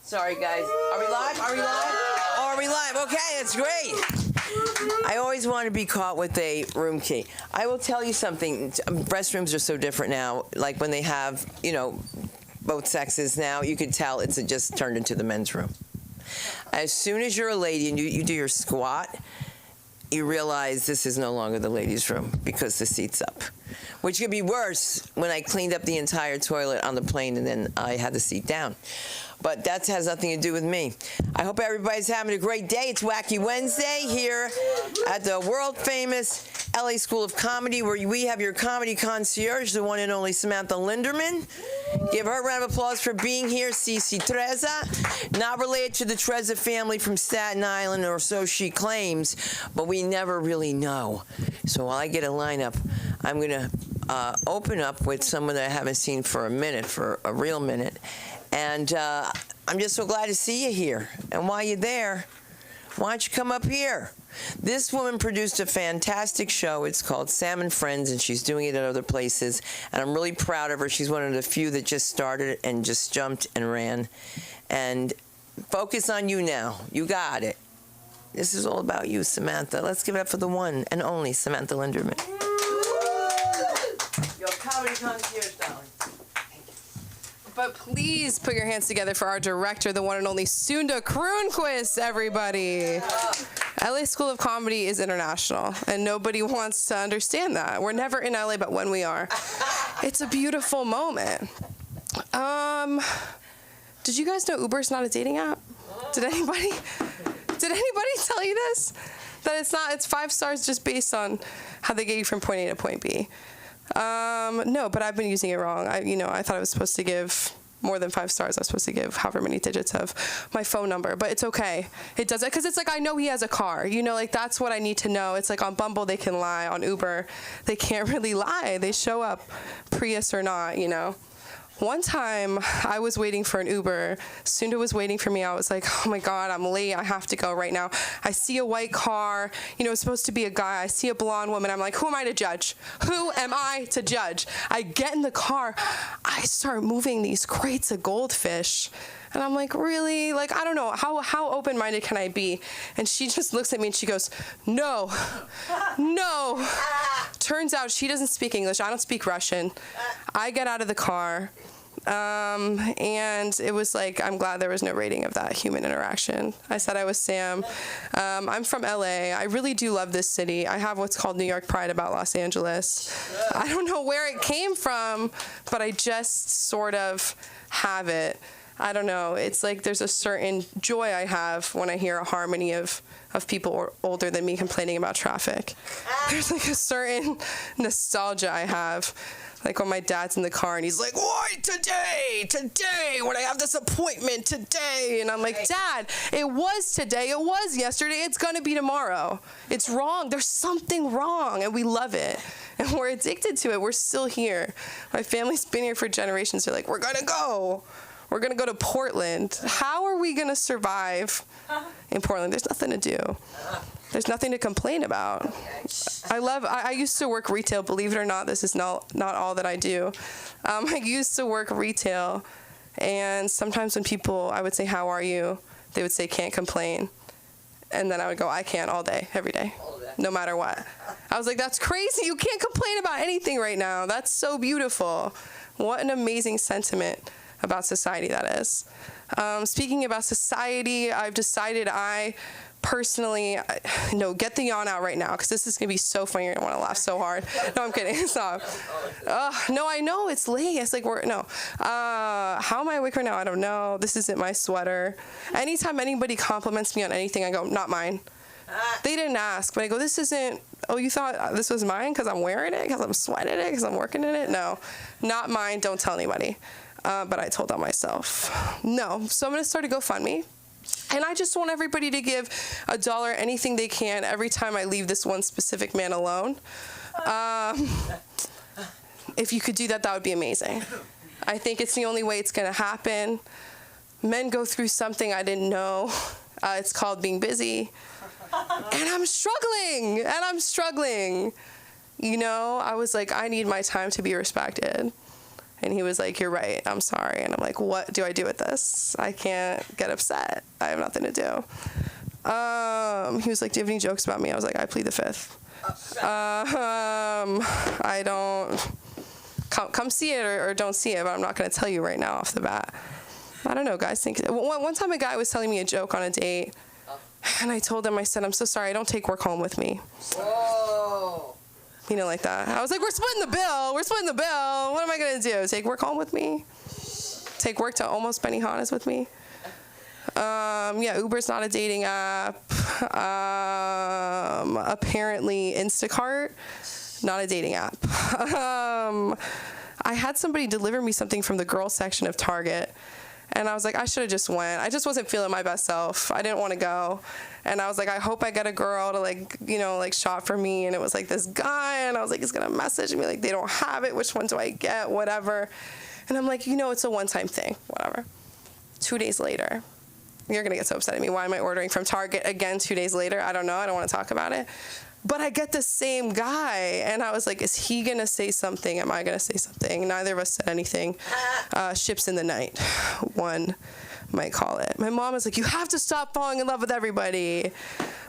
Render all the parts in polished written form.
Sorry, guys. Are we live? Are we live? Oh, are we live? Okay, that's great. I always want to be caught with a room key. I will tell you something. Restrooms are so different now. Like when they have, you know, both sexes now, you can tell it's just turned into the men's room. As soon as you're a lady and you do your squat, you realize this is no longer the ladies' room because the seat's up. Which could be worse when I cleaned up the entire toilet on the plane and then I had the seat down. But that has nothing to do with me. I hope everybody's having a great day. It's Wacky Wednesday here at the world-famous LA School of Comedy, where we have your comedy concierge, the one and only Samantha Linderman. Give her a round of applause for being here, Cici Treza. Not related to the Treza family from Staten Island, or so she claims, but we never really know. So while I get a lineup, I'm going to open up with someone that I haven't seen for a minute, for a real minute. And I'm just so glad to see you here. And while you're there, why don't you come up here? This woman produced a fantastic show. It's called Sam and Friends, and she's doing it at other places. And I'm really proud of her. She's one of the few that just started and just jumped and ran. And focus on you now. You got it. This is all about you, Samantha. Let's give it up for the one and only Samantha Linderman. Your comedy concierge, darling. But please put your hands together for our director, the one and only Sunda Kroonquist, everybody. LA School of Comedy is international, and nobody wants to understand that. We're never in LA, but when we are, it's a beautiful moment. Did you guys know Uber's not a dating app? Did anybody tell you this? That it's not, it's 5 stars just based on how they get you from point A to point B. No, but I've been using it wrong. I thought I was supposed to give more than 5 stars. I was supposed to give however many digits of my phone number, but it's okay. It does it because it's like I know he has a car. Like that's what I need to know. It's like on Bumble they can lie, on Uber they can't really lie. They show up, Prius or not. One time, I was waiting for an Uber. Sunda was waiting for me. I was like, oh my God, I'm late. I have to go right now. I see a white car. It's supposed to be a guy. I see a blonde woman. I'm like, who am I to judge? Who am I to judge? I get in the car. I start moving these crates of goldfish. And I'm like, really? Like, I don't know. How open-minded can I be? And she just looks at me and she goes, no. No. Turns out she doesn't speak English. I don't speak Russian. I get out of the car. And it was like, I'm glad there was no rating of that human interaction. I said I was Sam. I'm from LA. I really do love this city. I have what's called New York pride about Los Angeles. I don't know where it came from, but I just sort of have it. I don't know. It's like there's a certain joy I have when I hear a harmony of people older than me complaining about traffic. There's like a certain nostalgia I have. Like when my dad's in the car and he's like, why today, when I have this appointment today? And I'm like, Dad, it was today, it was yesterday, it's gonna be tomorrow. It's wrong, there's something wrong, and we love it. And we're addicted to it, we're still here. My family's been here for generations. They're like, we're gonna go to Portland. How are we gonna survive in Portland? There's nothing to do. There's nothing to complain about. I used to work retail, believe it or not. This is not all that I do. I used to work retail, and sometimes when people, I would say, how are you? They would say, can't complain. And then I would go, I can all day, every day, no matter what. I was like, that's crazy. You can't complain about anything right now. That's so beautiful. What an amazing sentiment about society that is. Speaking about society, I've decided I personally, get the yawn out right now, because this is going to be so funny. You're going to want to laugh so hard. No, I'm kidding. Stop. No, I know. It's late. It's like, how am I awake right now? I don't know. This isn't my sweater. Anytime anybody compliments me on anything, I go, not mine. They didn't ask, but I go, this isn't, oh, you thought this was mine because I'm wearing it, because I'm sweating it, because I'm working in it? No, not mine. Don't tell anybody. But I told on myself. No. So I'm going to start a GoFundMe. And I just want everybody to give $1, anything they can, every time I leave this one specific man alone. If you could do that, that would be amazing. I think it's the only way it's going to happen. Men go through something I didn't know. It's called being busy. And I'm struggling. I was like, I need my time to be respected. And he was like, you're right, I'm sorry. And I'm like, what do I do with this? I can't get upset. I have nothing to do. He was like, do you have any jokes about me? I was like, I plead the fifth. I don't, come see it or don't see it, but I'm not going to tell you right now off the bat. I don't know, guys. One time a guy was telling me a joke on a date, and I told him, I said, I'm so sorry, I don't take work home with me. Whoa. You know, like that. I was like, we're splitting the bill. What am I going to do? Take work home with me? Take work to almost Benihana's with me? Yeah, Uber's not a dating app. Apparently Instacart, not a dating app. I had somebody deliver me something from the girls section of Target, and I was like, I should have just went. I just wasn't feeling my best self. I didn't want to go. And I was like, I hope I get a girl to shop for me. And it was like this guy, and I was like, he's going to message me like, they don't have it. Which one do I get? Whatever. And I'm like, it's a one-time thing. Whatever. 2 days later, you're going to get so upset at me. Why am I ordering from Target again 2 days later? I don't know. I don't want to talk about it. But I get the same guy, and I was like, is he going to say something? Am I going to say something? Neither of us said anything. Ships in the night, one might call it. My mom was like, you have to stop falling in love with everybody.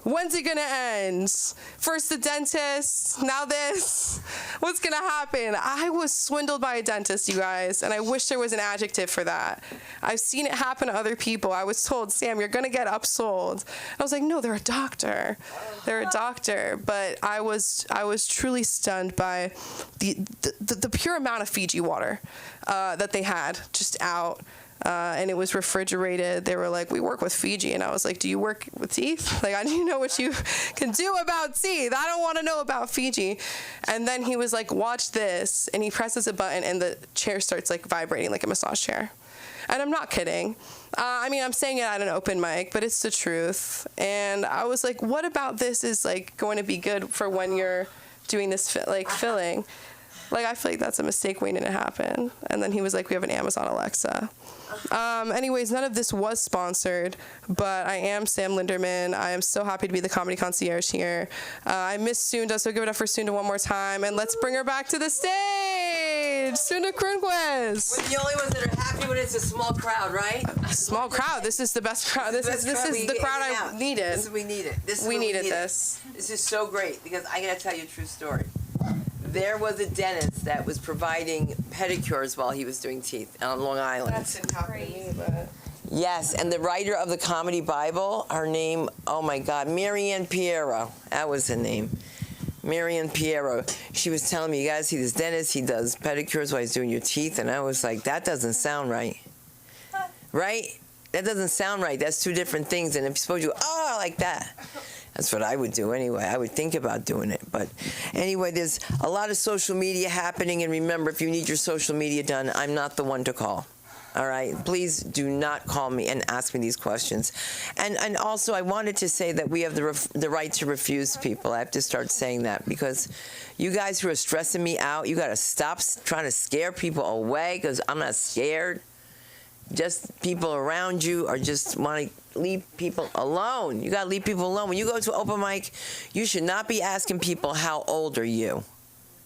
When's it going to end? First the dentist, now this. What's going to happen? I was swindled by a dentist, you guys, and I wish there was an adjective for that. I've seen it happen to other people. I was told, Sam, you're going to get upsold. I was like, no, they're a doctor. They're a doctor. But I was truly stunned by the pure amount of Fiji water that they had just out. And it was refrigerated. They were like, we work with Fiji. And I was like, do you work with teeth? Like, I need to know what you can do about teeth. I don't want to know about Fiji. And then he was like, watch this. And he presses a button, and the chair starts like vibrating like a massage chair. And I'm not kidding. I'm saying it at an open mic, but it's the truth. And I was like, what about this is like going to be good for when you're doing this filling? Like, I feel like that's a mistake waiting to happen. And then he was like, we have an Amazon Alexa. Anyways, none of this was sponsored, but I am Sam Linderman. I am so happy to be the comedy concierge here. I miss Sunda, so give it up for Sunda one more time. And let's bring her back to the stage. Sunda Kronquist. We're the only ones that are happy when it's a small crowd, right? A small crowd. This is the best crowd. This is the crowd I needed. We needed. We needed this. This is so great, because I got to tell you a true story. There was a dentist that was providing pedicures while he was doing teeth on Long Island. That's crazy. But yes, and the writer of the Comedy Bible, her name, oh my God, Marianne Piero. That was her name. Marianne Piero. She was telling me, you guys see this dentist, he does pedicures while he's doing your teeth, and I was like, that doesn't sound right. Right? That doesn't sound right. That's two different things, and if you suppose you, like that. That's what I would do anyway. I would think about doing it. But anyway, there's a lot of social media happening. And remember, if you need your social media done, I'm not the one to call. All right? Please do not call me and ask me these questions. And also, I wanted to say that we have the right to refuse people. I have to start saying that, because you guys who are stressing me out, you got to stop trying to scare people away, because I'm not scared. Just people around you are just want to leave people alone. You got to leave people alone. When you go to open mic, you should not be asking people, how old are you?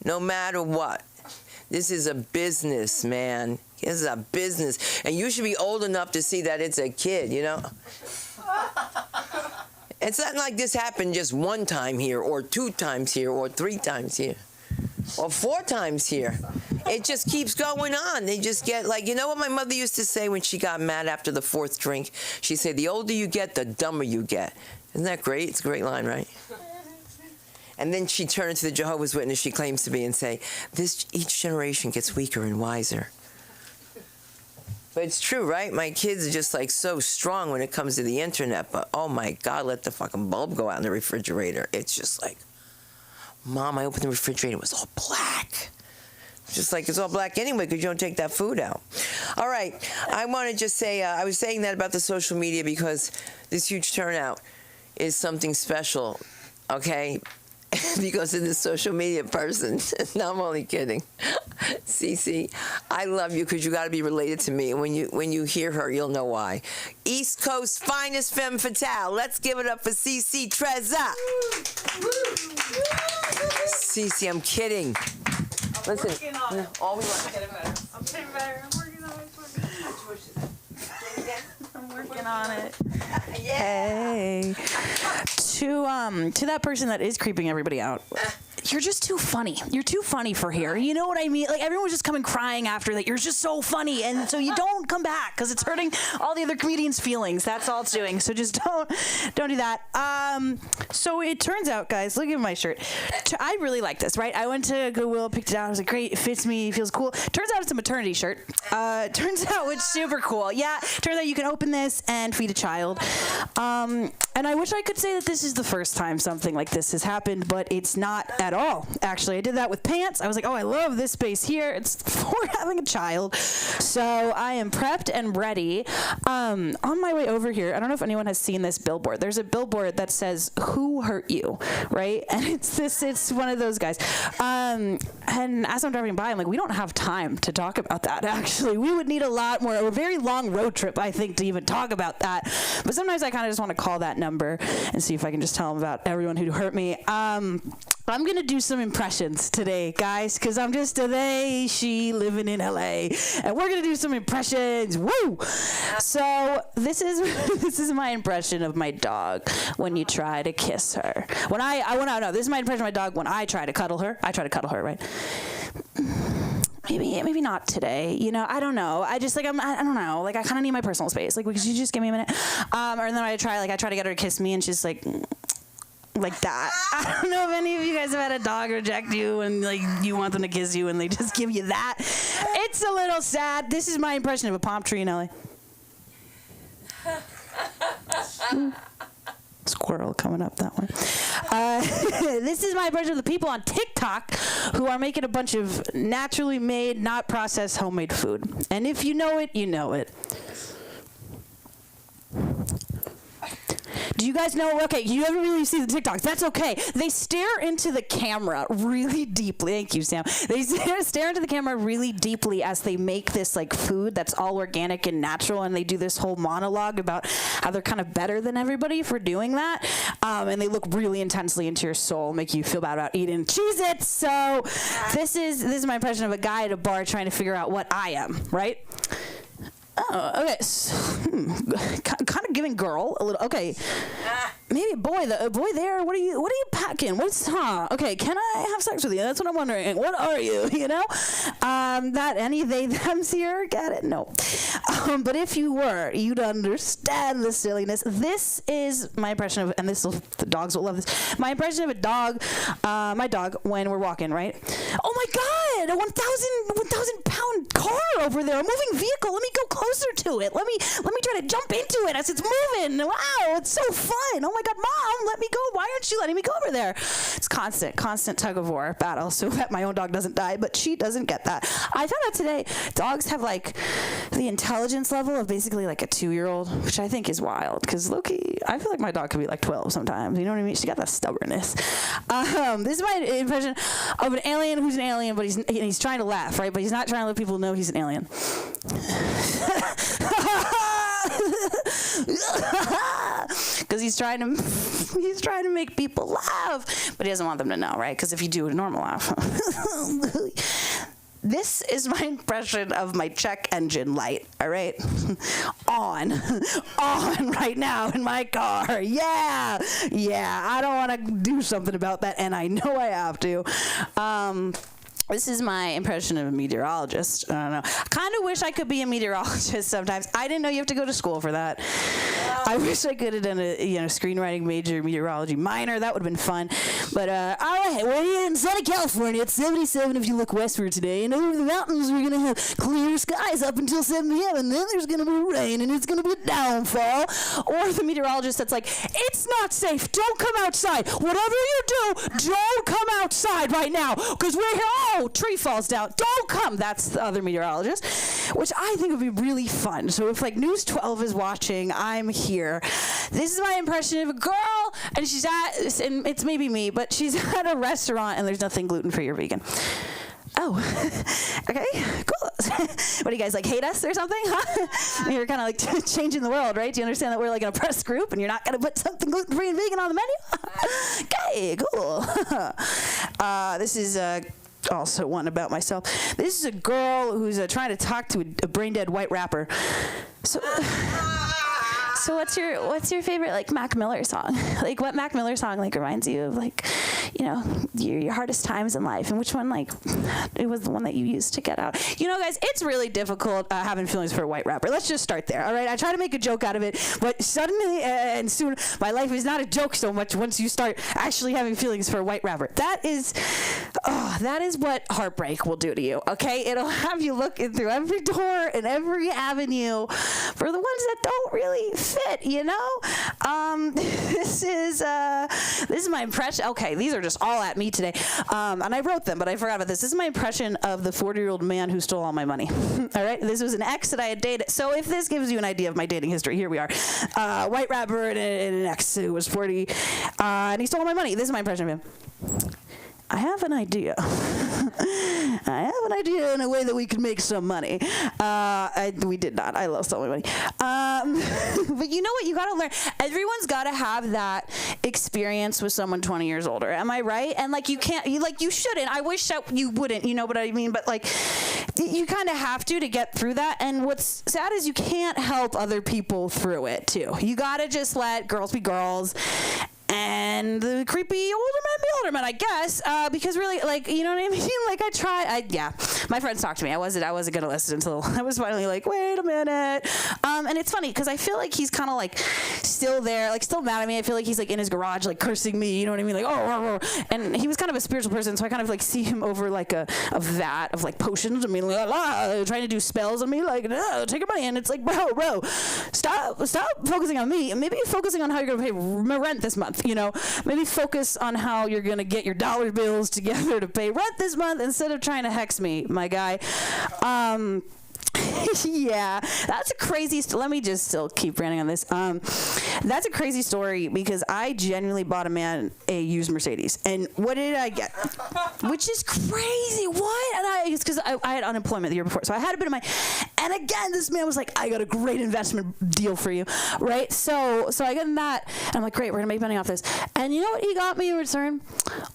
No matter what. This is a business, man. This is a business. And you should be old enough to see that it's a kid, you know? It's not like this happened just one time here, or 2 times here, or 3 times here, or 4 times here. It just keeps going on. They just get like, you know what my mother used to say when she got mad after the 4th drink? She'd say, the older you get, the dumber you get. Isn't that great? It's a great line, right? And then she'd turn to the Jehovah's Witness she claims to be and say, each generation gets weaker and wiser. But it's true, right? My kids are just like so strong when it comes to the internet, but oh my God, let the fucking bulb go out in the refrigerator. It's just like, Mom, I opened the refrigerator, it was all black. Just like it's all black anyway, because you don't take that food out. All right, I want to just say, I was saying that about the social media because this huge turnout is something special, okay? Because of this social media person. No, I'm only kidding. Cece, I love you because you got to be related to me. And when you hear her, you'll know why. East Coast finest femme fatale. Let's give it up for Cece Trezza. Cece, I'm kidding. Listen, all we want. I'm working on it. Hey. To that person that is creeping everybody out. You're just too funny. You're too funny for here. You know what I mean? Like, everyone was just coming crying after that. You're just so funny. And so you don't come back because it's hurting all the other comedians' feelings. That's all it's doing. So just don't do that. So it turns out, guys, look at my shirt. I really like this, right? I went to Goodwill, picked it out. I was like, great, it fits me, it feels cool. Turns out it's a maternity shirt. Turns out it's super cool. Yeah, turns out you can open this and feed a child. And I wish I could say that this is the first time something like this has happened, but it's not at all. Actually, I did that with pants. I was like, oh, I love this space here. It's for having a child. So I am prepped and ready. On my way over here, I don't know if anyone has seen this billboard. There's a billboard that says, "Who hurt you?" Right? And it's one of those guys. And as I'm driving by, I'm like, we don't have time to talk about that, actually. We would need a very long road trip, I think, to even talk about that. But sometimes I kind of just want to call that number and see if I can just tell them about everyone who hurt me. I'm going to do some impressions today, guys, because I'm just a they, she, living in LA. And we're going to do some impressions. Woo! So this is my impression of my dog when you try to kiss her. This is my impression of my dog when I try to cuddle her. I try to cuddle her, right? Maybe not today. You know, I don't know. I just I don't know. Like, I kind of need my personal space. Like, could you just give me a minute? Or then I try to get her to kiss me, and she's like that. I don't know if any of you guys have had a dog reject you and like you want them to kiss you and they just give you that. It's a little sad. This is my impression of a palm tree in LA. Squirrel coming up that one. This is my impression of the people on TikTok who are making a bunch of naturally made, not processed, homemade food. And if you know it, you know it. Do you guys know? Okay, you never really see the TikToks. That's okay. They stare into the camera really deeply. Thank you, Sam. They stare into the camera really deeply as they make this like food that's all organic and natural, and they do this whole monologue about how they're kind of better than everybody for doing that. And they look really intensely into your soul, make you feel bad about eating Cheez-Its. So this is my impression of a guy at a bar trying to figure out what I am, right? Oh, okay. Kind of giving girl a little. Okay, maybe a boy there. What are you packing? Okay, can I have sex with you? That's what I'm wondering. What are you? You know, that any they them's here. Get it? No. But if you were, you'd understand the silliness. This is my impression of, and the dogs will love this. My impression of a dog, my dog when we're walking, right? Oh my God, a 1,000 pound car over there, a moving vehicle. Let me go closer to it. Let me try to jump into it as it's moving. Wow, it's so fun. Oh my God, Mom, let me go. Why aren't you letting me go over there? It's constant tug of war battle so that my own dog doesn't die, but she doesn't get that. I found out today dogs have like the intelligence level of basically like a 2-year-old, which I think is wild because low-key, I feel like my dog could be like 12 sometimes. You know what I mean? She got that stubbornness. This is my impression of an alien who's an alien, but he's trying to laugh, right? But he's not trying to let people know he's an alien. Because he's trying to make people laugh, but he doesn't want them to know, right? Because if you do a normal laugh, this is my impression of my check engine light. All right, on right now in my car. Yeah. I don't want to do something about that, and I know I have to. This is my impression of a meteorologist. I don't know. I kind of wish I could be a meteorologist sometimes. I didn't know you have to go to school for that. I wish I could have done a screenwriting major, meteorology minor. That would have been fun. But all right, we're here in Southern California. It's 77 if you look westward today. And over the mountains, we're going to have clear skies up until 7 p.m. And then there's going to be rain, and it's going to be a downfall. Or the meteorologist that's like, it's not safe. Don't come outside. Whatever you do, don't come outside right now because we're here. Oh, tree falls down. Don't come. That's the other meteorologist, which I think would be really fun. So if like News 12 is watching, I'm here. This is my impression of a girl, and and it's maybe me, but she's at a restaurant and there's nothing gluten-free or vegan. Oh, okay, cool. What do you guys, like, hate us or something, huh? You're kind of like changing the world, right? Do you understand that we're like an oppressed group and you're not going to put something gluten-free and vegan on the menu? Okay, cool. This is also one about myself. This is a girl who's trying to talk to a brain-dead white rapper. So what's your favorite like Mac Miller song? Like what Mac Miller song like reminds you of like, you know, your hardest times in life, and which one like it was the one that you used to get out? You know, guys, it's really difficult having feelings for a white rapper. Let's just start there. All right, I try to make a joke out of it, but suddenly and soon my life is not a joke so much once you start actually having feelings for a white rapper. That is what heartbreak will do to you. Okay, it'll have you looking through every door and every avenue for the ones that don't really fit, you know. This is my impression. Okay, these are just all at me today, and I wrote them, but I forgot about this. This is my impression of the 40-year-old man who stole all my money. All right, this was an ex that I had dated. So if this gives you an idea of my dating history, here we are. White rapper and an ex who was 40, and he stole all my money. This is my impression of him. I have an idea. I have an idea in a way that we could make some money. We did not. I lost all my money. But you know what? You got to learn. Everyone's got to have that experience with someone 20 years older. Am I right? And like you can't, you shouldn't. I wish that you wouldn't. You know what I mean? But like you kind of have to get through that. And what's sad is you can't help other people through it too. You got to just let girls be girls. And the creepy older men be older men, I guess, because really, like, you know what I mean? Like, my friends talked to me. I wasn't gonna listen until I was finally like, wait a minute. And it's funny because I feel like he's kind of like still there, like still mad at me. I feel like he's like in his garage, like cursing me. You know what I mean? Like, oh. And he was kind of a spiritual person, so I kind of like see him over like a vat of like potions. I mean, trying to do spells on me, like, no, take your money. And it's like, bro, stop focusing on me. Maybe you're focusing on how you're gonna pay my rent this month. You know, maybe focus on how you're going to get your dollar bills together to pay rent this month instead of trying to hex me, my guy. Yeah, that's a crazy let me just still keep ranting on this. That's a crazy story because I genuinely bought a man a used Mercedes, and what did I get? Which is crazy. What? And it's because I had unemployment the year before, so I had a bit of money. And again, this man was like, I got a great investment deal for you, right? So I got that, and I'm like, great, we're gonna make money off this. And you know what he got me in return?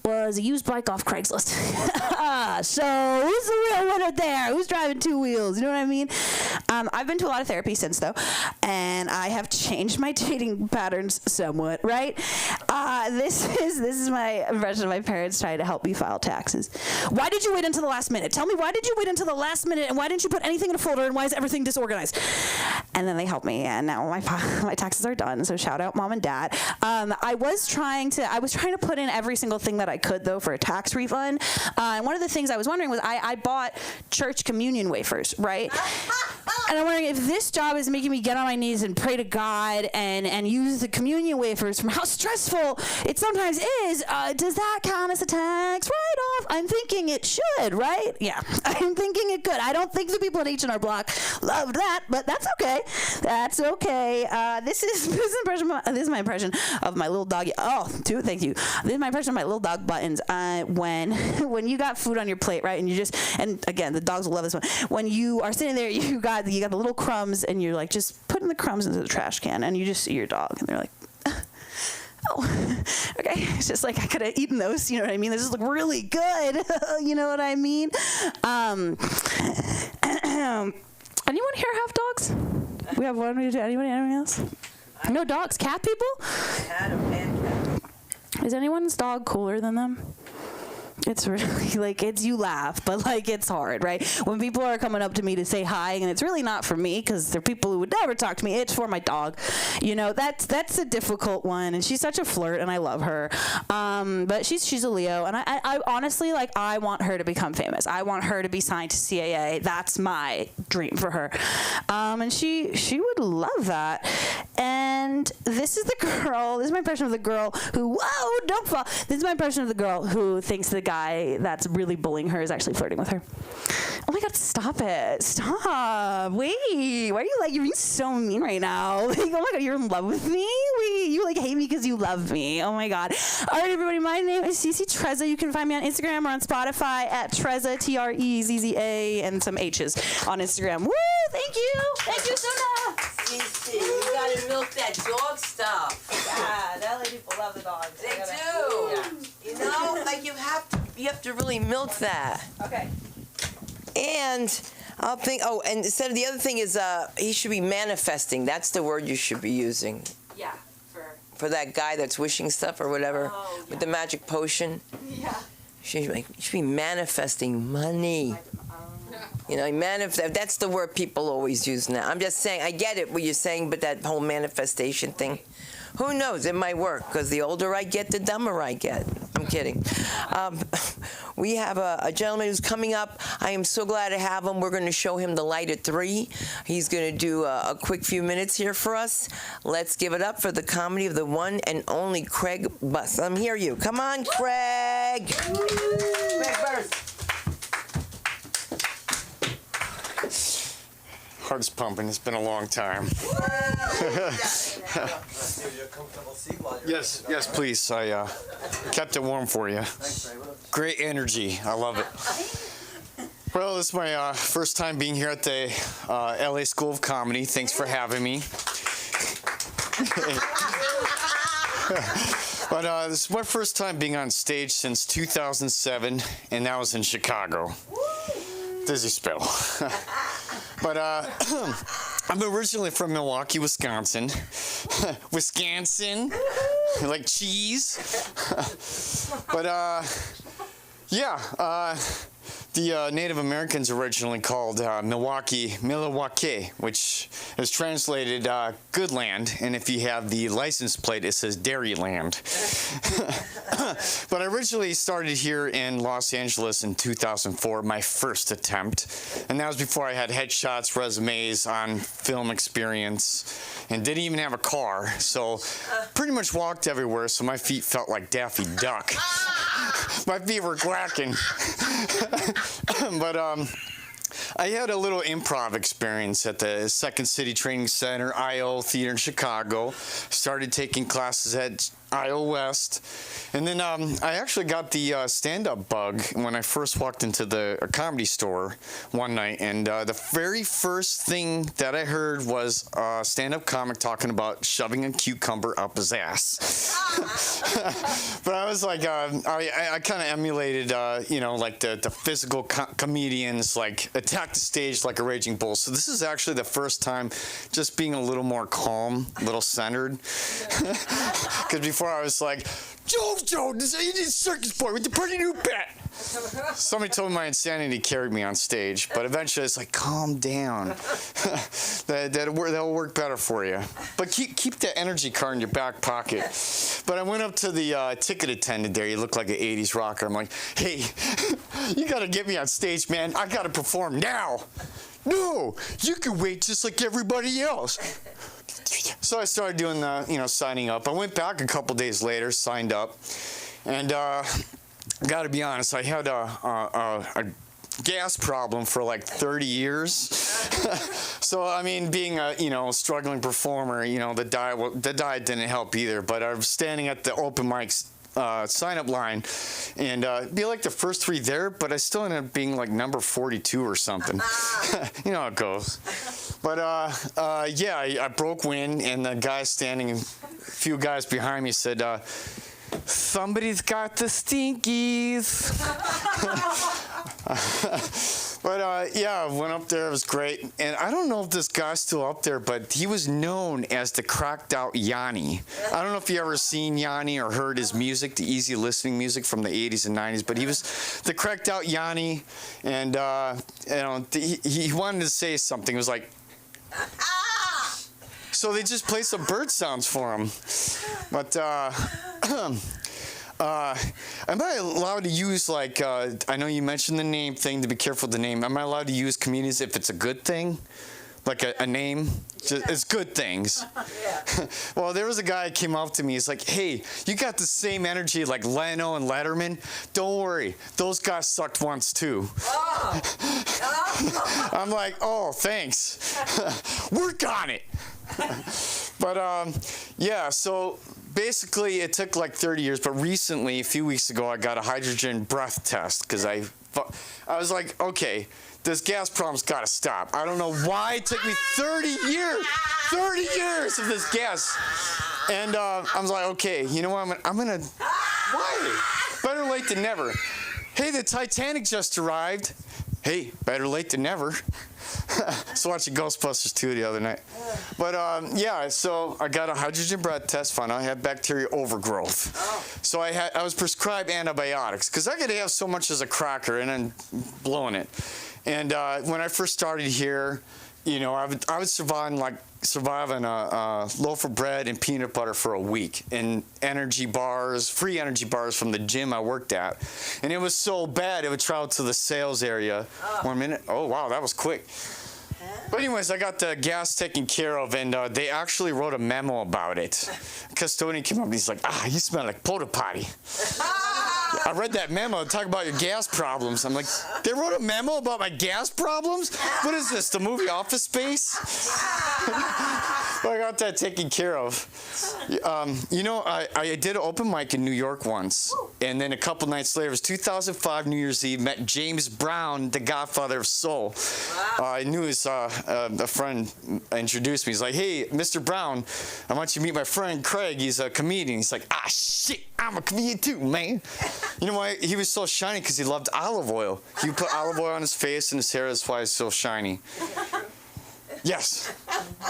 Was a used bike off Craigslist. So who's the real winner there? Who's driving two wheels? You know what I mean? I've been to a lot of therapy since though, and I have changed my dating patterns somewhat, right? This is my impression of my parents trying to help me file taxes. Why did you wait until the last minute? Tell me, why did you wait until the last minute, and why didn't you put anything in a folder, and why is everything disorganized? And then they helped me, and now my taxes are done, so shout out mom and dad. I was trying to put in every single thing that I could though for a tax refund, and one of the things I was wondering was I bought church communion wafers, right? And I'm wondering if this job is making me get on my knees and pray to God and use the communion wafers from how stressful it sometimes is. Does that count as a tax write-off? I'm thinking it should, right? Yeah, I'm thinking it could. I don't think the people at H&R Block loved that, but that's okay. That's okay. This is my impression of my little dog. Oh, thank you. This is my impression of my little dog Buttons. When you got food on your plate, right, and again, the dogs will love this one. When you are sitting there, you got the little crumbs, and you're like just putting the crumbs into the trash can, and you just see your dog, and they're like, oh, okay. It's just like I could have eaten those. You know what I mean? They just look really good. You know what I mean? Anyone here have dogs? We have one. Anybody else? No dogs. Cat people? Cat and cat. Is anyone's dog cooler than them? It's really like you laugh, but like it's hard, right? When people are coming up to me to say hi, and it's really not for me because they're people who would never talk to me. It's for my dog, you know. That's a difficult one, and she's such a flirt, and I love her. But she's a Leo, and I honestly I want her to become famous. I want her to be signed to CAA. That's my dream for her, and she would love that. And this is the girl. This is my impression of the girl who don't fall. This is my impression of the girl who thinks the guy that's really bullying her is actually flirting with her. Oh my God, stop it. Stop. Wait, why are you you're being so mean right now. Like, oh my God, you're in love with me? You hate me because you love me. Oh my God. All right, everybody, my name is Cece Trezza. You can find me on Instagram or on Spotify at Trezza, Trezza, and some H's on Instagram. Woo, thank you. Thank you so much. Cece, you gotta milk that dog stuff. Yeah, the LA people love the dogs. They do. Yeah. You know, like you have to have to really milk that. Okay. And I'll think. Oh, and instead of the other thing is, he should be manifesting. That's the word you should be using. Yeah. For that guy that's wishing stuff or whatever with the magic potion. Yeah. You should be manifesting money. You know, that's the word people always use now. I'm just saying, I get it what you're saying, but that whole manifestation thing, who knows? It might work because the older I get, the dumber I get. I'm kidding. We have a gentleman who's coming up. I am so glad to have him. We're going to show him the light at 3. He's going to do a quick few minutes here for us. Let's give it up for the comedy of the one and only Craig Buss. Let me hear you. Come on, Craig. Craig Burst. Heart's pumping. It's been a long time. Yes, please. I kept it warm for you. Great energy. I love it. Well, this is my first time being here at the LA School of Comedy. Thanks for having me. But this is my first time being on stage since 2007, and that was in Chicago. Dizzy spell. But I'm originally from Milwaukee, Wisconsin. Wisconsin, like cheese. But the Native Americans originally called Milwaukee, which is translated good land, and if you have the license plate, it says dairy land. But I originally started here in Los Angeles in 2004, my first attempt, and that was before I had headshots, resumes, on film experience, and didn't even have a car, so pretty much walked everywhere, so my feet felt like Daffy Duck. My feet were quacking. But I had a little improv experience at the Second City Training Center, IO Theater in Chicago. Started taking classes at IO West. And then I actually got the stand-up bug when I first walked into the comedy store one night. And the very first thing that I heard was a stand-up comic talking about shoving a cucumber up his ass. But I was like, I kind of emulated, like the physical comedians, like attack the stage like a raging bull. So this is actually the first time just being a little more calm, a little centered. Because before I was like, Joe, this is 80s circus boy with the pretty new bat. Somebody told me my insanity carried me on stage, but eventually it's like, calm down. That'll work better for you. But keep that energy card in your back pocket. But I went up to the ticket attendant there. He looked like an 80s rocker. I'm like, hey, you got to get me on stage, man. I got to perform now. No, you can wait just like everybody else. So I started doing the, signing up. I went back a couple days later, signed up, and got to be honest, I had a gas problem for like 30 years. So I mean, being a struggling performer, the diet didn't help either. But I was standing at the open mics sign-up line, and be like the first 3 there, but I still ended up being like number 42 or something. You know how it goes. But I broke wind, and the guy standing, a few guys behind me said, somebody's got the stinkies. But I went up there. It was great. And I don't know if this guy's still up there, but he was known as the cracked out Yanni. I don't know if you ever seen Yanni or heard his music, the easy listening music from the 80s and 90s, but he was the cracked out Yanni. And, he wanted to say something. It was like, so they just play some bird sounds for him. But, am I allowed to use, like, I know you mentioned the name thing, to be careful with the name. Am I allowed to use comedians if it's a good thing? Like a name? It's good things. Yeah. Well, there was a guy that came up to me. He's like, hey, you got the same energy like Leno and Letterman. Don't worry. Those guys sucked once, too. Oh. I'm like, oh, thanks. Work on it. But, so basically it took like 30 years, but recently, a few weeks ago, I got a hydrogen breath test because I was like, okay, this gas problem's got to stop. I don't know why it took me 30 years of this gas. And I was like, okay, you know what, I'm gonna, why? Better late than never. hey, the Titanic just arrived. Hey, better late than never. I was watching Ghostbusters 2 the other night. But yeah, so I got a hydrogen breath test, found out I had bacterial overgrowth. So I was prescribed antibiotics because I could have so much as a cracker and then blowing it. And when I first started here, you know, I would survive on a loaf of bread and peanut butter for a week, and energy bars, free energy bars from the gym I worked at. And it was so bad, it would travel to the sales area. 1 minute. Oh, wow, that was quick. But anyways, I got the gas taken care of, and they actually wrote a memo about it. Custodian came up and he's like, you smell like porta potty. I read that memo, talk about your gas problems. I'm like, they wrote a memo about my gas problems? What is this, the movie Office Space? But I got that taken care of. You know, I did an open mic in New York once, and then a couple nights later, it was 2005 New Year's Eve, met James Brown, the godfather of soul. I knew a friend introduced me. He's like, hey, Mr. Brown, I want you to meet my friend Craig. He's a comedian. He's like, shit, I'm a comedian too, man. You know why? He was so shiny because he loved olive oil. He would put olive oil on his face and his hair. That's why he's so shiny. Yes.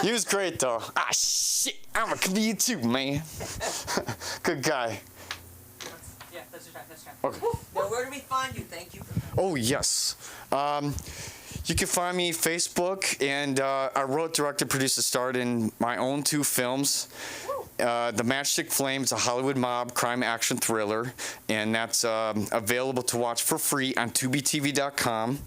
He was great, though. Shit, I'm a comedian too, man. Good guy. Yeah, that's your time. Okay. Now, where do we find you? Thank you. Oh, yes. You can find me Facebook, and I wrote, directed, produced, and starred in my own 2 films. The Matchstick Flame is a Hollywood mob crime action thriller, and that's available to watch for free on TubiTV.com.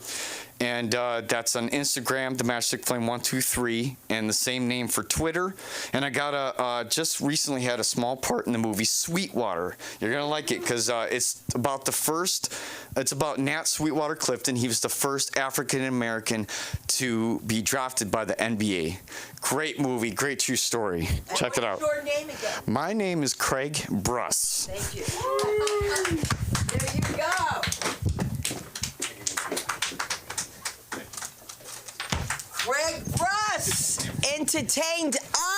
And that's on Instagram, the Matchstick Flame 123, and the same name for Twitter. And I got just recently had a small part in the movie Sweetwater. You're gonna like it because it's about Nat Sweetwater Clifton. He was the first African American to be drafted by the NBA. Great movie, great true story. Check it out. What's your name again? My name is Craig Bruss. Thank you. There you go. Craig Bruss entertained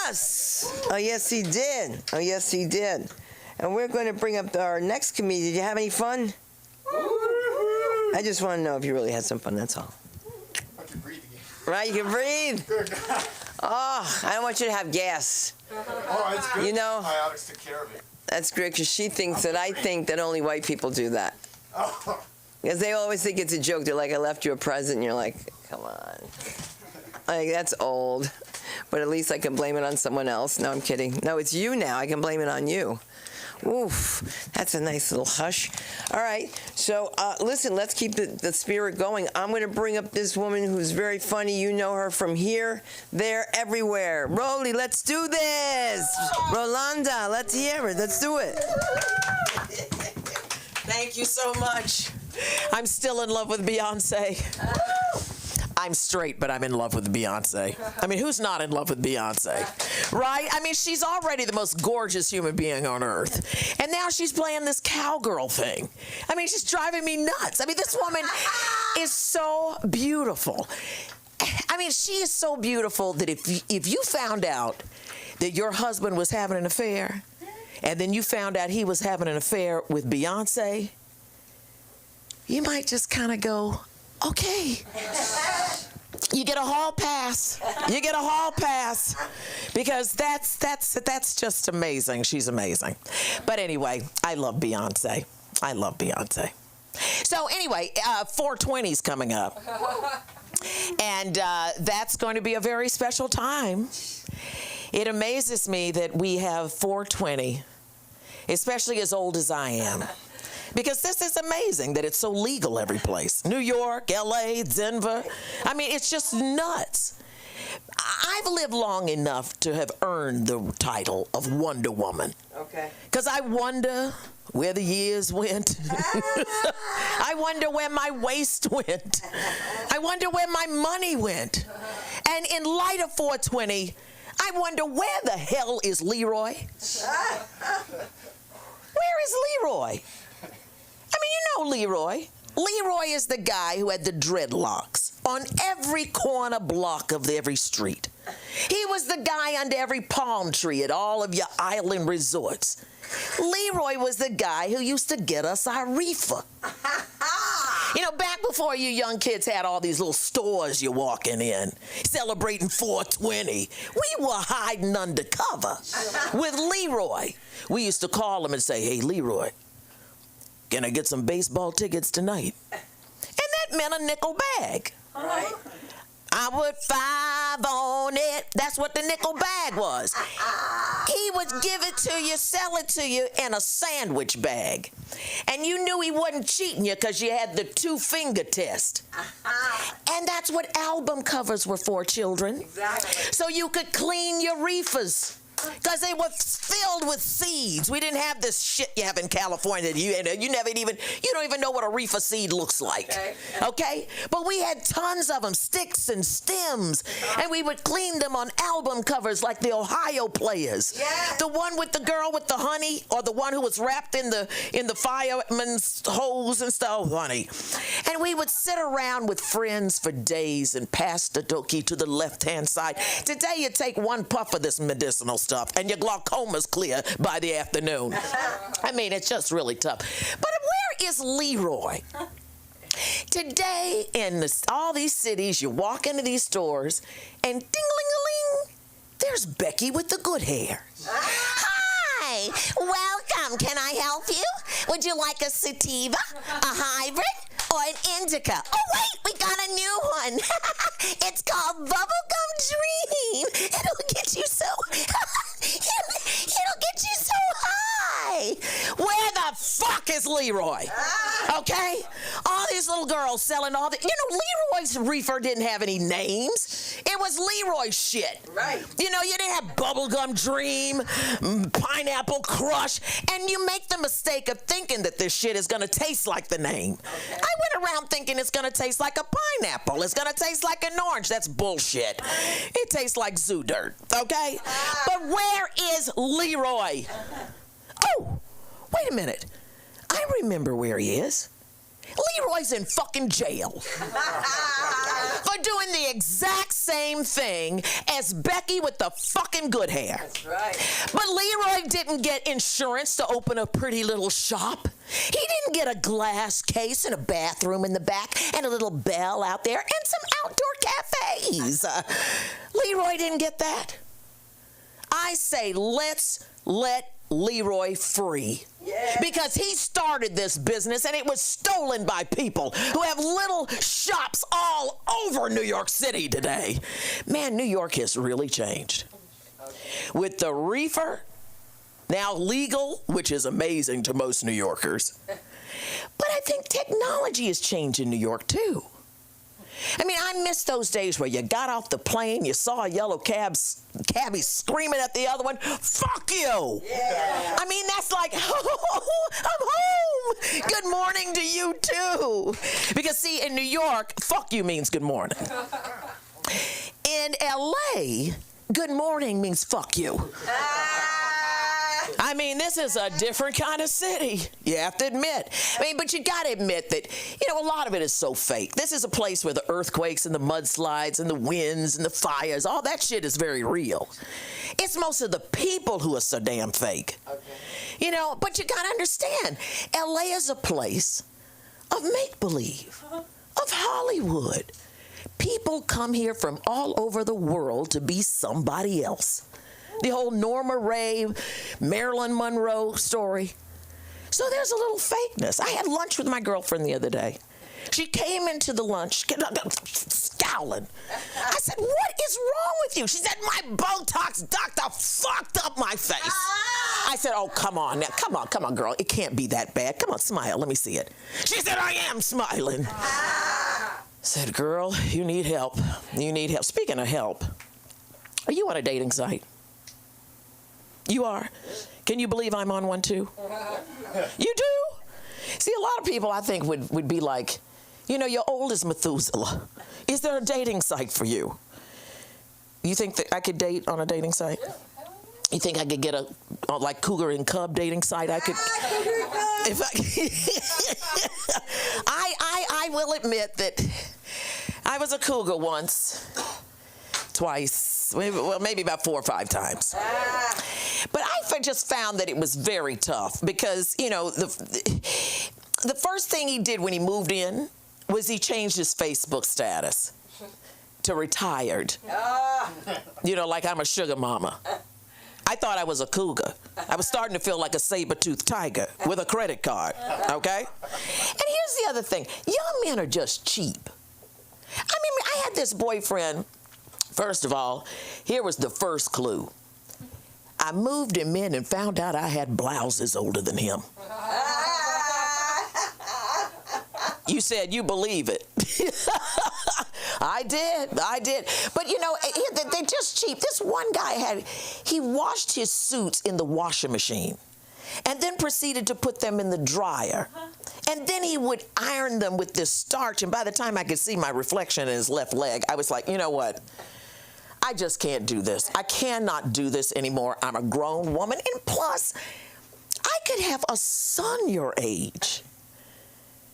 us. Oh, yes, he did. Oh, yes, he did. And we're going to bring up our next comedian. Did you have any fun? I just want to know if you really had some fun, that's all. I can breathe again. Right, you can breathe? Oh, I don't want you to have gas. Oh, it's good. You know, Antibiotics took care of it. that's great because she thinks that I think that only white people do that. Oh. Because they always think it's a joke. They're like, I left you a present, and you're like, come on. Like, that's old. But at least I can blame it on someone else. No, I'm kidding. No, it's you now. I can blame it on you. Oof, that's a nice little hush. All right, so listen, let's keep the spirit going. I'm going to bring up this woman who's very funny. You know her from here, there, everywhere. Rolly, let's do this. Rolanda, let's hear it. Let's do it. Thank you so much. I'm still in love with Beyonce. I'm straight, but I'm in love with Beyonce. I mean, who's not in love with Beyonce, right? I mean, she's already the most gorgeous human being on earth. And now she's playing this cowgirl thing. I mean, she's driving me nuts. I mean, this woman is so beautiful. I mean, she is so beautiful that if you found out that your husband was having an affair, and then you found out he was having an affair with Beyonce, you might just kind of go, okay. You get a hall pass. You get a hall pass because that's just amazing. She's amazing. But anyway, I love Beyonce. I love Beyonce. So anyway, 420's coming up. And that's going to be a very special time. It amazes me that we have 420, especially as old as I am. Because this is amazing that it's so legal every place. New York, LA, Denver. I mean, it's just nuts. I've lived long enough to have earned the title of Wonder Woman. Okay. Because I wonder where the years went. I wonder where my waist went. I wonder where my money went. And in light of 420, I wonder where the hell is Leroy? Where is Leroy? I mean, you know Leroy. Leroy is the guy who had the dreadlocks on every corner block of every street. He was the guy under every palm tree at all of your island resorts. Leroy was the guy who used to get us our reefer. You know, back before you young kids had all these little stores you're walking in, celebrating 420, we were hiding undercover with Leroy. We used to call him and say, hey, Leroy, can I get some baseball tickets tonight? And that meant a nickel bag. Right. I put 5 on it. That's what the nickel bag was. He would give it to you, sell it to you in a sandwich bag. And you knew he wasn't cheating you because you had the 2-finger test. And that's what album covers were for, children. Exactly. So you could clean your reefers. Because they were filled with seeds. We didn't have this shit you have in California. You don't even know what a reefer seed looks like. Okay? But we had tons of them, sticks and stems. And we would clean them on album covers like the Ohio Players. Yeah. The one with the girl with the honey, or the one who was wrapped in the fireman's hose and stuff, honey. And we would sit around with friends for days and pass the dokie to the left-hand side. Today you take 1 puff of this medicinal stuff and your glaucoma's clear by the afternoon. I mean, it's just really tough. But where is Leroy? Today, in all these cities, you walk into these stores, and ding-a-ling-a-ling, there's Becky with the good hair. Hi, welcome. Can I help you? Would you like a sativa, a hybrid, or an indica? Oh, wait, we got a new one. It's called Bubblegum Dream. It'll get you so... It'll get you so high. Where the fuck is Leroy? Okay? All these little girls selling all the... You know, Leroy's reefer didn't have any names. It was Leroy's shit. Right. You know, you didn't have Bubblegum Dream, Pineapple Crush, and you make the mistake of thinking that this shit is going to taste like the name. Okay. I went around thinking it's going to taste like a pineapple. It's going to taste like an orange. That's bullshit. It tastes like zoo dirt, okay? But where is Leroy? Oh, wait a minute. I remember where he is. Leroy's in fucking jail for doing the exact same thing as Becky with the fucking good hair. That's right. But Leroy didn't get insurance to open a pretty little shop. He didn't get a glass case and a bathroom in the back and a little bell out there and some outdoor cafes. Leroy didn't get that. I say let's let Leroy free. Yeah. Because he started this business and it was stolen by people who have little shops all over New York City today. Man, New York has really changed. With the reefer, now legal, which is amazing to most New Yorkers. But I think technology has changed in New York too. I mean, I miss those days where you got off the plane, you saw a yellow cabbie screaming at the other one, fuck you. Yeah. I mean, that's like, oh, I'm home. Good morning to you too. Because see, in New York, fuck you means good morning. In LA, good morning means fuck you. I mean, this is a different kind of city, you have to admit. I mean, but you got to admit that, you know, a lot of it is so fake. This is a place where the earthquakes and the mudslides and the winds and the fires, all that shit is very real. It's most of the people who are so damn fake. Okay. You know, but you got to understand, LA is a place of make-believe, of Hollywood. People come here from all over the world to be somebody else. The whole Norma Ray, Marilyn Monroe story. So there's a little fakeness. I had lunch with my girlfriend the other day. She came into the lunch scowling. I said, what is wrong with you? She said, my Botox doctor fucked up my face. I said, oh, come on now. Come on, girl. It can't be that bad. Come on, smile. Let me see it. She said, I am smiling. I said, girl, you need help. You need help. Speaking of help, are you on a dating site? You are? Can you believe I'm on one too? You do? See, a lot of people I think would be like, you know, you're old as Methuselah. Is there a dating site for you? You think that I could date on a dating site? You think I could get a like Cougar and Cub dating site? I could. If I will admit that I was a cougar once, twice, maybe about 4 or 5 times. But I just found that it was very tough because, you know, the first thing he did when he moved in was he changed his Facebook status to retired. You know, like I'm a sugar mama. I thought I was a cougar. I was starting to feel like a saber-toothed tiger with a credit card, okay? And here's the other thing. Young men are just cheap. I mean, I had this boyfriend. First of all, here was the first clue. I moved him in and found out I had blouses older than him. You said you believe it. I did. But you know, they're just cheap. This one guy he washed his suits in the washing machine and then proceeded to put them in the dryer. And then he would iron them with this starch. And by the time I could see my reflection in his left leg, I was like, you know what? I just can't do this. I cannot do this anymore. I'm a grown woman. And plus, I could have a son your age.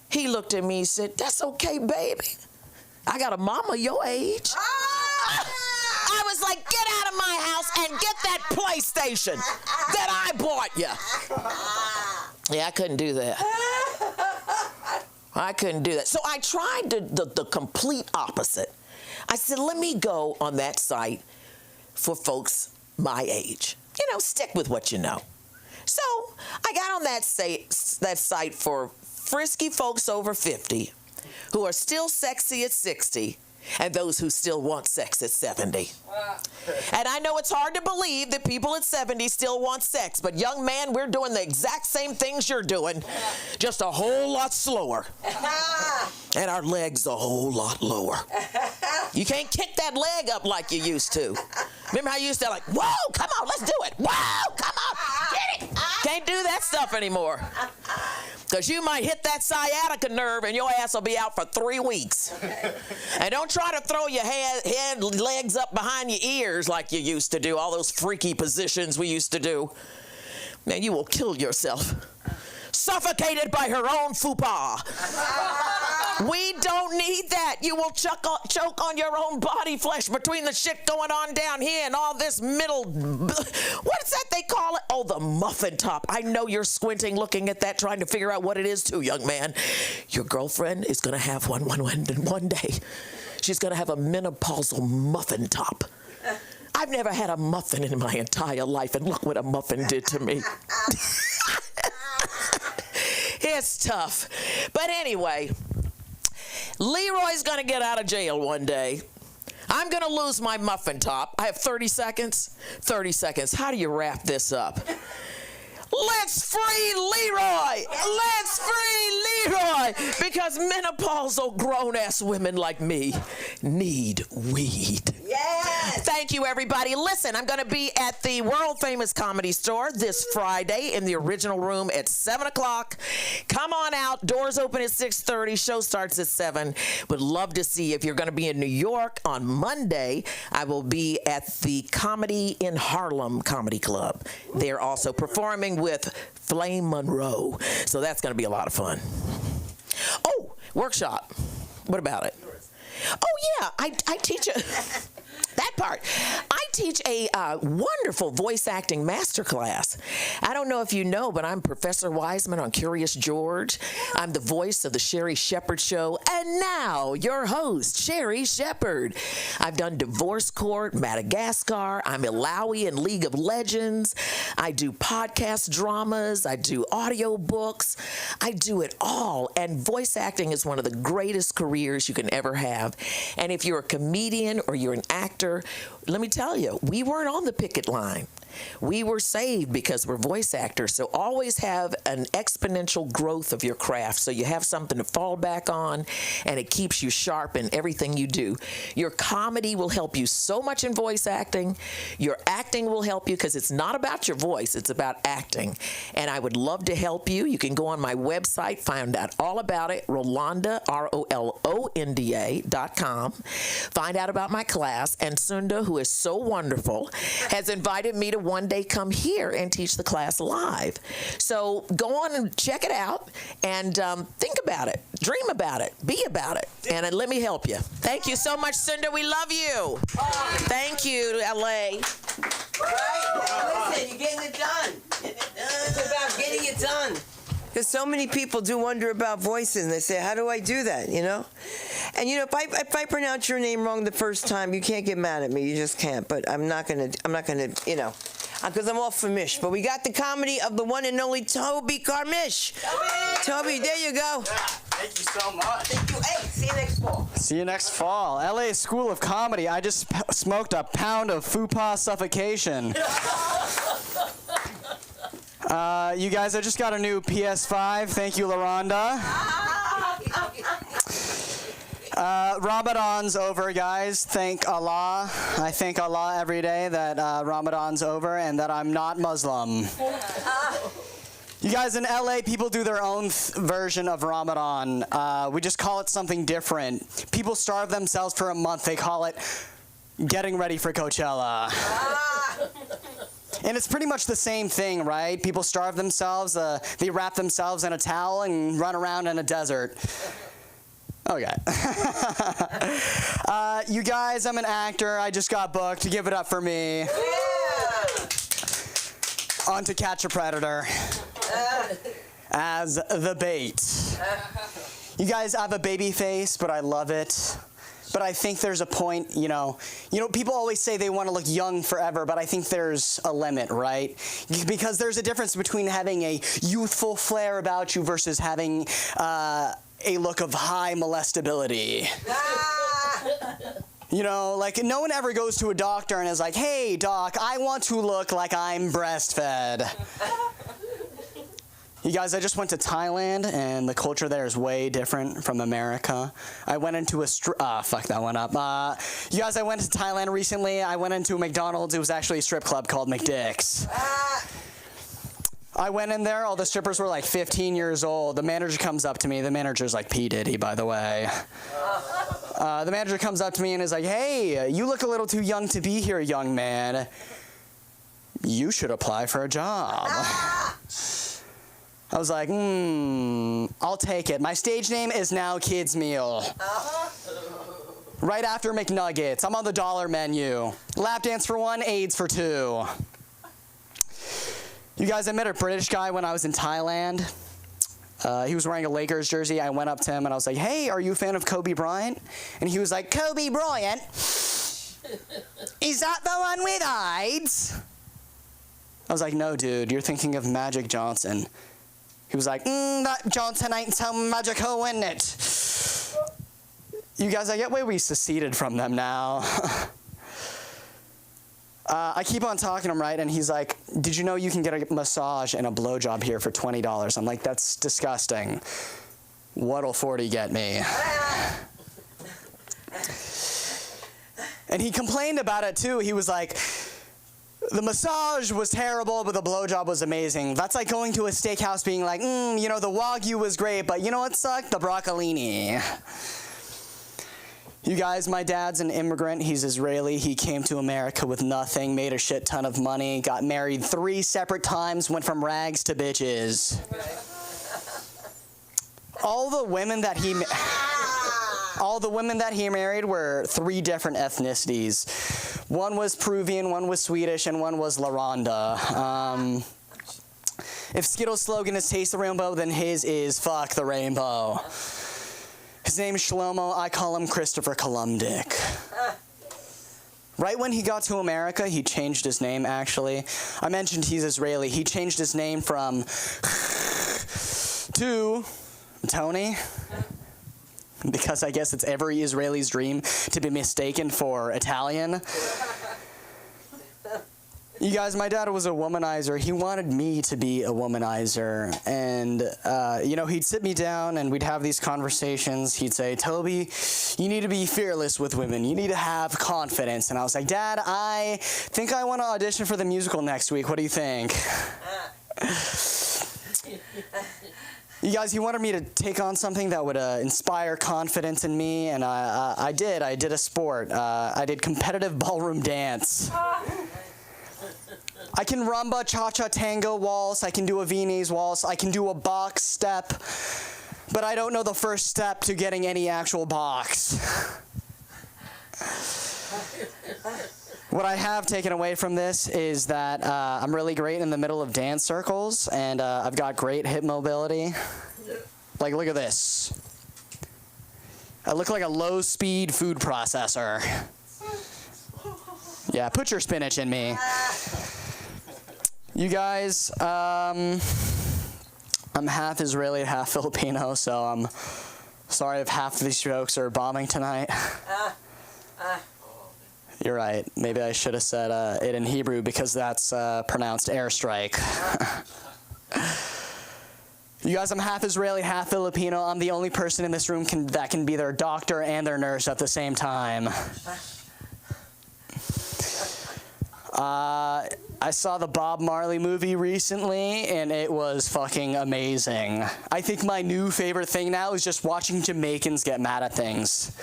He looked at me and said, that's okay, baby. I got a mama your age. I was like, get out of my house and get that PlayStation that I bought you. Yeah, I couldn't do that. I couldn't do that. So I tried the complete opposite. I said, let me go on that site for folks my age. You know, stick with what you know. So I got on that site for frisky folks over 50 who are still sexy at 60 and those who still want sex at 70. And I know it's hard to believe that people at 70 still want sex, but young man, we're doing the exact same things you're doing, just a whole lot slower. And our legs a whole lot lower. You can't kick that leg up like you used to. Remember how you used to like, whoa, come on, let's do it. Whoa, come on, get it. Can't do that stuff anymore. Because you might hit that sciatica nerve and your ass will be out for 3 weeks. And don't try to throw your legs up behind your ears like you used to do, all those freaky positions we used to do. Man, you will kill yourself. Suffocated by her own fupa. We don't need that. You will choke on your own body flesh between the shit going on down here and all this middle, what is that they call it? Oh, the muffin top. I know you're squinting looking at that trying to figure out what it is too, young man. Your girlfriend is going to have one day. She's going to have a menopausal muffin top. I've never had a muffin in my entire life, and look what a muffin did to me. It's tough. But anyway, Leroy's going to get out of jail one day. I'm going to lose my muffin top. I have 30 seconds. 30 seconds. How do you wrap this up? Let's free Leroy! Let's free Leroy! Because menopausal grown-ass women like me need weed. Yes! Thank you, everybody. Listen, I'm going to be at the world-famous Comedy Store this Friday in the original room at 7 o'clock. Come on out. Doors open at 6:30. Show starts at 7. Would love to see you. If you're going to be in New York on Monday, I will be at the Comedy in Harlem Comedy Club. They're also performing with Flame Monroe. So that's going to be a lot of fun. Oh, workshop. What about it? Oh, yeah. I teach that part. I teach a wonderful voice acting masterclass. I don't know if you know, but I'm Professor Wiseman on Curious George. I'm the voice of the Sherry Shepherd Show. And now, your host, Sherry Shepherd. I've done Divorce Court, Madagascar. I'm Ilawi in League of Legends. I do podcast dramas. I do audio books. I do it all. And voice acting is one of the greatest careers you can ever have. And if you're a comedian or you're an actor, let me tell you, we weren't on the picket line. We were saved because we're voice actors. So always have an exponential growth of your craft so you have something to fall back on and it keeps you sharp in everything you do. Your comedy will help you so much in voice acting. Your acting will help you because it's not about your voice, it's about acting. And I would love to help you. You can go on my website, find out all about it, Rolonda, ROLONDA.com. Find out about my class. And Sunda, who is so wonderful, has invited me to one day come here and teach the class live. So go on and check it out and think about it, dream about it, be about it, and let me help you. Thank you so much, Sunda. We love you. Thank you, LA. Right? Listen, you're getting it done. It's about getting it done. Because so many people do wonder about voices, and they say, "How do I do that?" You know. And you know, if I pronounce your name wrong the first time, you can't get mad at me. You just can't. But I'm not gonna, you know, because I'm all for Mish. But we got the comedy of the one and only Toby Carmish. Toby, there you go. Thank you so much. Thank you. Hey, see you next fall. See you next fall. LA School of Comedy. I just smoked a pound of Fupa suffocation. You guys, I just got a new PS5. Thank you, LaRonda. Ramadan's over, guys. Thank Allah. I thank Allah every day that Ramadan's over and that I'm not Muslim. You guys, in LA, people do their own version of Ramadan. We just call it something different. People starve themselves for a month. They call it getting ready for Coachella. And it's pretty much the same thing, right? People starve themselves. They wrap themselves in a towel and run around in a desert. Okay. You guys, I'm an actor. I just got booked. Give it up for me. Yeah. On to Catch a Predator as the bait. You guys, I have a baby face, but I love it. But I think there's a point, you know, people always say they want to look young forever, but I think there's a limit, right? Because there's a difference between having a youthful flair about you versus having a look of high molestability. You know, like, no one ever goes to a doctor and is like, "Hey, doc, I want to look like I'm breastfed." You guys, I just went to Thailand, and the culture there is way different from America. I went into a fuck that one up. You guys, I went to Thailand recently. I went into a McDonald's. It was actually a strip club called McDick's. I went in there. All the strippers were like 15 years old. The manager comes up to me. The manager's like P. Diddy, by the way. The manager comes up to me and is like, "Hey, you look a little too young to be here, young man. You should apply for a job." I was like, I'll take it. My stage name is now Kids Meal. Right after McNuggets. I'm on the dollar menu. Lap dance for 1, AIDS for 2. You guys, I met a British guy when I was in Thailand. He was wearing a Lakers jersey. I went up to him and I was like, "Hey, are you a fan of Kobe Bryant?" And he was like, "Kobe Bryant? Is that the one with AIDS?" I was like, "No, dude, you're thinking of Magic Johnson." He was like, "That Johnson ain't so magical, isn't it?" You guys, I get why we seceded from them now. I keep on talking to him, right? And he's like, "Did you know you can get a massage and a blowjob here for $20? I'm like, "That's disgusting. What'll 40 get me?" And he complained about it too. He was like, "The massage was terrible, but the blowjob was amazing." That's like going to a steakhouse being like, "You know, the Wagyu was great, but you know what sucked? The broccolini." You guys, my dad's an immigrant. He's Israeli. He came to America with nothing, made a shit ton of money, got married 3 separate times, went from rags to bitches. All the women that he married were 3 different ethnicities. One was Peruvian, one was Swedish, and one was LaRonda. If Skittles' slogan is "Taste the Rainbow," then his is "Fuck the Rainbow." His name is Shlomo. I call him Christopher Columbdick. Right when he got to America, he changed his name, actually. I mentioned he's Israeli. He changed his name from to Tony, because I guess it's every Israeli's dream to be mistaken for Italian. You guys, my dad was a womanizer. He wanted me to be a womanizer. And, he'd sit me down and we'd have these conversations. He'd say, "Toby, you need to be fearless with women. You need to have confidence." And I was like, "Dad, I think I want to audition for the musical next week. What do you think?" You guys, he wanted me to take on something that would inspire confidence in me, and I did. I did a sport. I did competitive ballroom dance. I can rumba, cha-cha, tango, waltz. I can do a Viennese waltz. I can do a box step, but I don't know the first step to getting any actual box. What I have taken away from this is that I'm really great in the middle of dance circles, and I've got great hip mobility. Like, look at this. I look like a low-speed food processor. Yeah, put your spinach in me. You guys, I'm half Israeli, half Filipino, so I'm sorry if half of these jokes are bombing tonight. You're right. Maybe I should have said it in Hebrew because that's pronounced airstrike. You guys, I'm half Israeli, half Filipino. I'm the only person in this room that can be their doctor and their nurse at the same time. I saw the Bob Marley movie recently, and it was fucking amazing. I think my new favorite thing now is just watching Jamaicans get mad at things.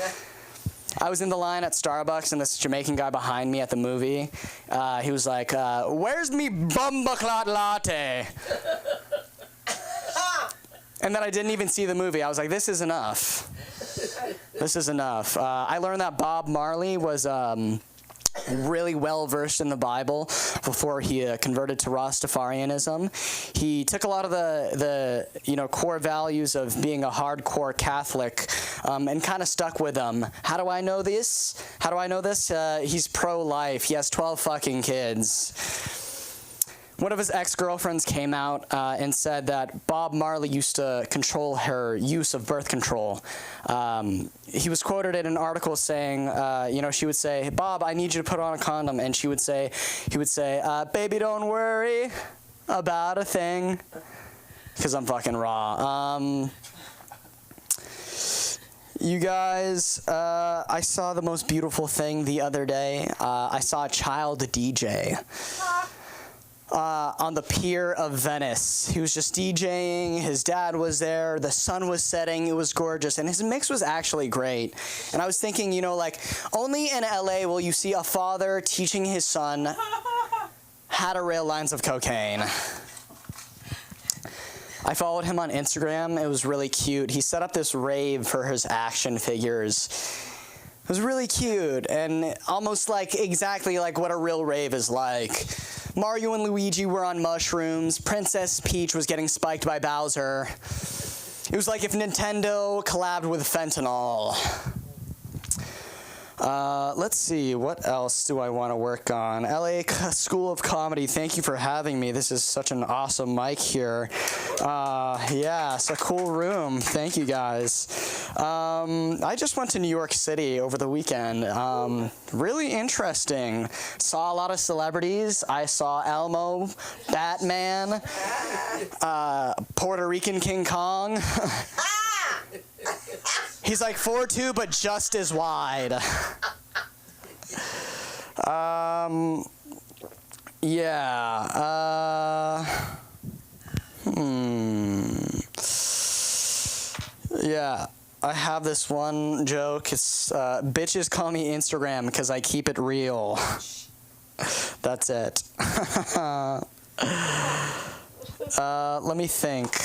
I was in the line at Starbucks, and this Jamaican guy behind me at the movie, he was like, where's me bumbaclot latte? And then I didn't even see the movie. I was like, this is enough. This is enough. I learned that Bob Marley was really well versed in the Bible before he converted to Rastafarianism. He took a lot of the core values of being a hardcore Catholic and kind of stuck with them. How do I know this? How do I know this? He's pro-life. He has 12 fucking kids. One of his ex-girlfriends came out and said that Bob Marley used to control her use of birth control. He was quoted in an article saying, she would say, hey, Bob, I need you to put on a condom. And he would say, baby, don't worry about a thing. Because I'm fucking raw. You guys, I saw the most beautiful thing the other day. I saw a child DJ. On the pier of Venice. He was just DJing, his dad was there, the sun was setting, it was gorgeous, and his mix was actually great. And I was thinking, only in LA will you see a father teaching his son how to rail lines of cocaine. I followed him on Instagram, it was really cute. He set up this rave for his action figures. It was really cute, and almost exactly like what a real rave is like. Mario and Luigi were on mushrooms. Princess Peach was getting spiked by Bowser. It was like if Nintendo collabed with fentanyl. Let's see, what else do I want to work on? LA School of Comedy, thank you for having me. This is such an awesome mic here. Yeah, it's a cool room. Thank you, guys. I just went to New York City over the weekend. Really interesting. Saw a lot of celebrities. I saw Elmo, Batman, Puerto Rican King Kong. He's like 4'2", but just as wide. Yeah, I have this one joke. It's, bitches call me Instagram because I keep it real. That's it. Let me think.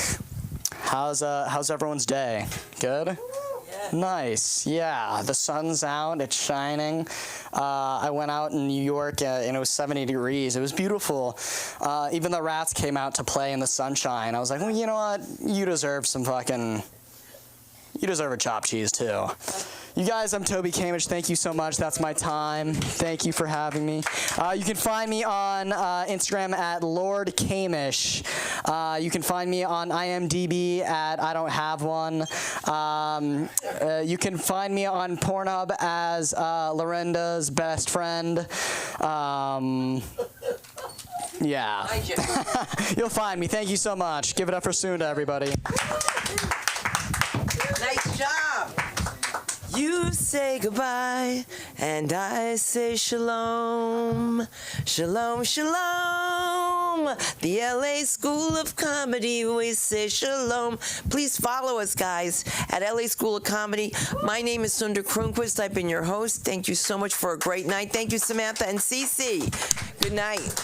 How's everyone's day? Good? Nice. Yeah, the sun's out, it's shining. I went out in New York and it was 70 degrees. It was beautiful. Even the rats came out to play in the sunshine. I was like, well, you know what? You deserve a chopped cheese too. You guys, I'm Toby Kamish. Thank you so much. That's my time. Thank you for having me. You can find me on Instagram at Lord Kamish. You can find me on IMDb at I Don't Have One. You can find me on Pornhub as Lorenda's best friend. Yeah. You'll find me. Thank you so much. Give it up for Sunda, everybody. Nice job. You say goodbye, and I say shalom. Shalom, shalom. The LA School of Comedy, we say shalom. Please follow us, guys, at LA School of Comedy. My name is Sunda Kronquist. I've been your host. Thank you so much for a great night. Thank you, Samantha and Cece. Good night.